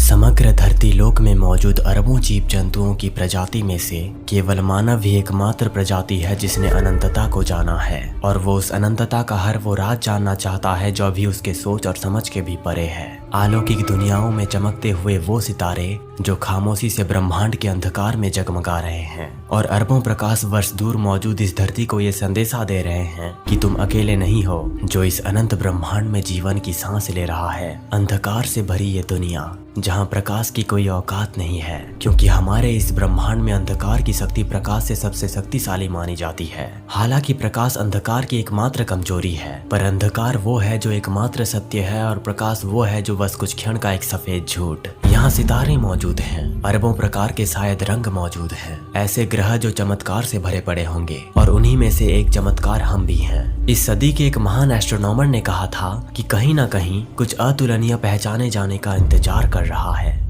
समग्र धरती लोक में मौजूद अरबों जीव जंतुओं की प्रजाति में से केवल मानव ही एकमात्र प्रजाति है जिसने अनंतता को जाना है, और वो उस अनंतता का हर वो राज जानना चाहता है जो अभी उसके सोच और समझ के भी परे है। अलौकिक दुनियाओं में चमकते हुए वो सितारे जो खामोशी से ब्रह्मांड के अंधकार में जगमगा रहे हैं और अरबों प्रकाश वर्ष दूर मौजूद इस धरती को ये संदेशा दे रहे हैं कि तुम अकेले नहीं हो जो इस अनंत ब्रह्मांड में जीवन की सांस ले रहा है। अंधकार से भरी ये दुनिया जहाँ प्रकाश की कोई औकात नहीं है, क्योंकि हमारे इस ब्रह्मांड में अंधकार की शक्ति प्रकाश से सबसे शक्तिशाली मानी जाती है। हालांकि प्रकाश अंधकार की एकमात्र कमजोरी है, पर अंधकार वो है जो एकमात्र सत्य है और प्रकाश वो है जो बस कुछ क्षण का एक सफेद झूठ। यहाँ सितारे मौजूद हैं, अरबों प्रकार के शायद रंग मौजूद हैं, ऐसे ग्रह जो चमत्कार से भरे पड़े होंगे, और उन्हीं में से एक चमत्कार हम भी हैं। इस सदी के एक महान एस्ट्रोनॉमर ने कहा था कि कहीं ना कहीं कुछ अतुलनीय पहचाने जाने का इंतजार कर रहा है।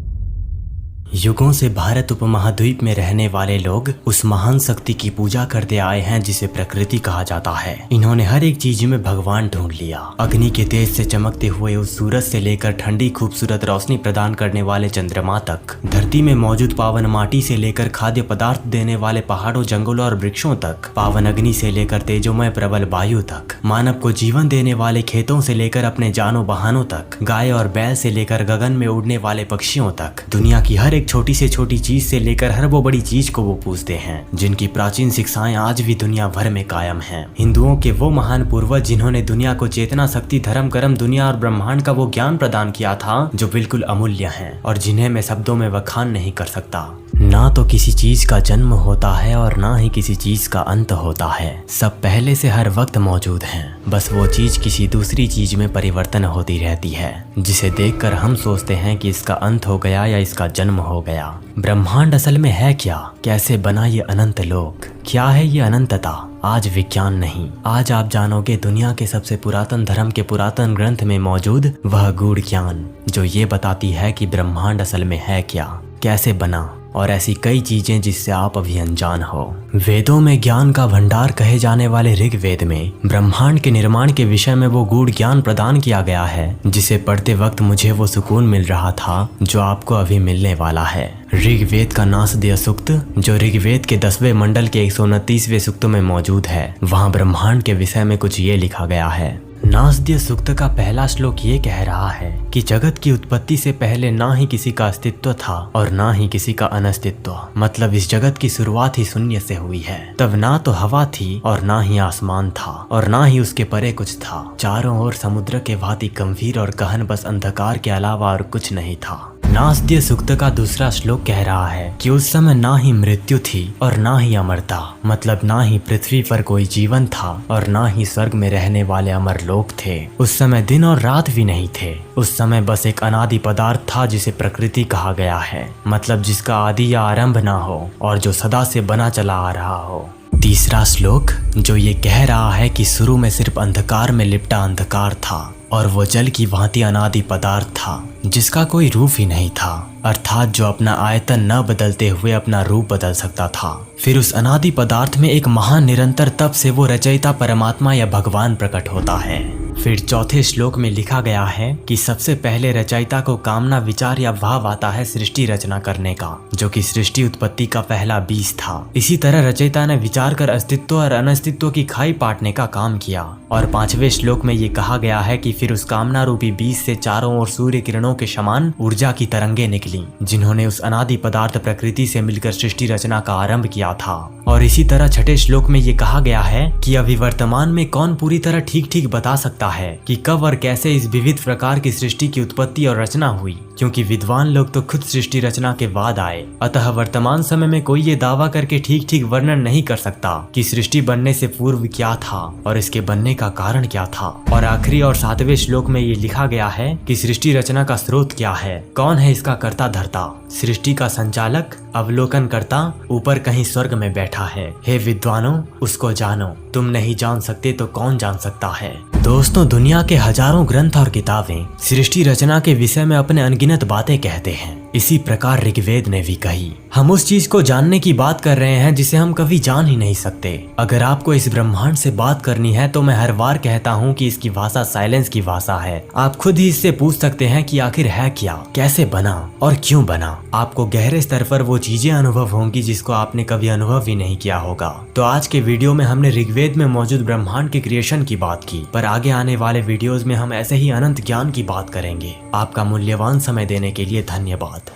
युगों से भारत उपमहाद्वीप में रहने वाले लोग उस महान शक्ति की पूजा करते आए हैं जिसे प्रकृति कहा जाता है। इन्होंने हर एक चीज में भगवान ढूंढ लिया। अग्नि के तेज से चमकते हुए उस सूरज से लेकर ठंडी खूबसूरत रोशनी प्रदान करने वाले चंद्रमा तक, धरती में मौजूद पावन माटी से लेकर खाद्य पदार्थ देने वाले पहाड़ों, जंगलों और वृक्षों तक, पावन अग्नि से लेकर तेजोमय प्रबल वायु तक, मानव को जीवन देने वाले खेतों से लेकर अपने जानों वाहनों तक, गाय और बैल से लेकर गगन में उड़ने वाले पक्षियों तक, दुनिया की हर एक छोटी से छोटी चीज से लेकर हर वो बड़ी चीज को वो पूजते हैं जिनकी प्राचीन शिक्षाएं आज भी दुनिया भर में कायम हैं। हिंदुओं के वो महान पूर्वज जिन्होंने दुनिया को चेतना, शक्ति, धर्म, कर्म, दुनिया और ब्रह्मांड का वो ज्ञान प्रदान किया था जो बिल्कुल अमूल्य है और जिन्हें मैं शब्दों में बखान नहीं कर सकता। ना तो किसी चीज का जन्म होता है और ना ही किसी चीज का अंत होता है, सब पहले से हर वक्त मौजूद हैं। बस वो चीज किसी दूसरी चीज में परिवर्तन होती रहती है जिसे देखकर हम सोचते हैं कि इसका अंत हो गया या इसका जन्म हो गया। ब्रह्मांड असल में है क्या? कैसे बना ये अनंत लोक? क्या है ये अनंतता? आज विज्ञान नहीं, आज आप जानोगे दुनिया के सबसे पुरातन धर्म के पुरातन ग्रंथ में मौजूद वह गूढ़ ज्ञान जो ये बताती है कि ब्रह्मांड असल में है क्या, कैसे बना, और ऐसी कई चीजें जिससे आप अभी अनजान हो। वेदों में ज्ञान का भंडार कहे जाने वाले ऋग्वेद में ब्रह्मांड के निर्माण के विषय में वो गूढ़ ज्ञान प्रदान किया गया है जिसे पढ़ते वक्त मुझे वो सुकून मिल रहा था जो आपको अभी मिलने वाला है। ऋग्वेद का नासदीय सूक्त जो ऋग्वेद के 10वें मंडल के 129वें सूक्त में मौजूद है, वहाँ ब्रह्मांड के विषय में कुछ ये लिखा गया है। नासदीय सूक्त का पहला श्लोक ये कह रहा है कि जगत की उत्पत्ति से पहले ना ही किसी का अस्तित्व था और ना ही किसी का अनस्तित्व, मतलब इस जगत की शुरुआत ही शून्य से हुई है। तब ना तो हवा थी और ना ही आसमान था और ना ही उसके परे कुछ था। चारों ओर समुद्र के भांति गंभीर और गहन बस अंधकार के अलावा और कुछ नहीं था। नासदीय सूक्त का दूसरा श्लोक कह रहा है कि उस समय ना ही मृत्यु थी और ना ही अमरता, मतलब ना ही पृथ्वी पर कोई जीवन था और ना ही स्वर्ग में रहने वाले अमर लोग थे। उस समय दिन और रात भी नहीं थे। उस समय बस एक अनादि पदार्थ था जिसे प्रकृति कहा गया है, मतलब जिसका आदि या आरंभ ना हो और जो सदा से बना चला आ रहा हो। तीसरा श्लोक जो ये कह रहा है कि शुरू में सिर्फ अंधकार में लिपटा अंधकार था और वो जल की भांति अनादि पदार्थ था जिसका कोई रूप ही नहीं था, अर्थात जो अपना आयतन न बदलते हुए अपना रूप बदल सकता था। फिर उस अनादि पदार्थ में एक महान निरंतर तप से वो रचयिता परमात्मा या भगवान प्रकट होता है। फिर चौथे श्लोक में लिखा गया है कि सबसे पहले रचयिता को कामना, विचार या भाव आता है सृष्टि रचना करने का, जो कि सृष्टि उत्पत्ति का पहला बीज था। इसी तरह रचयिता ने विचार कर अस्तित्व और अनस्तित्व की खाई पाटने का काम किया। और पांचवें श्लोक में ये कहा गया है कि फिर उस कामना रूपी बीज से चारों ओर सूर्य किरणों के समान ऊर्जा की तरंगे निकली जिन्होंने उस अनादि पदार्थ प्रकृति से मिलकर सृष्टि रचना का आरंभ किया था। और इसी तरह छठे श्लोक में ये कहा गया है कि अभी वर्तमान में कौन पूरी तरह ठीक ठीक बता सकता है कि कब और कैसे इस विविध प्रकार की सृष्टि की उत्पत्ति और रचना हुई, क्योंकि विद्वान लोग तो खुद सृष्टि रचना के बाद आए। अतः वर्तमान समय में कोई ये दावा करके ठीक ठीक वर्णन नहीं कर सकता कि सृष्टि बनने से पूर्व क्या था और इसके बनने का कारण क्या था। और आखिरी और सातवें श्लोक में ये लिखा गया है कि सृष्टि रचना का स्रोत क्या है, कौन है इसका कर्ता धर्ता, सृष्टि का संचालक, अवलोकन करता ऊपर कहीं स्वर्ग में बैठा है। हे विद्वानों, उसको जानो, तुम नहीं जान सकते तो कौन जान सकता है। दोस्तों, दुनिया के हजारों ग्रंथ और किताबें सृष्टि रचना के विषय में अपने अनगिनत बातें कहते हैं, इसी प्रकार ऋग्वेद ने भी कही। हम उस चीज को जानने की बात कर रहे हैं जिसे हम कभी जान ही नहीं सकते। अगर आपको इस ब्रह्मांड से बात करनी है तो मैं हर बार कहता हूँ कि इसकी भाषा साइलेंस की भाषा है। आप खुद ही इससे पूछ सकते हैं कि आखिर है क्या, कैसे बना और क्यों बना। आपको गहरे स्तर पर वो चीजें अनुभव होंगी जिसको आपने कभी अनुभव ही नहीं किया होगा। तो आज के वीडियो में हमने ऋग्वेद में मौजूद ब्रह्मांड के क्रिएशन की बात की, पर आगे आने वाले वीडियोस में हम ऐसे ही अनंत ज्ञान की बात करेंगे। आपका मूल्यवान समय देने के लिए धन्यवाद।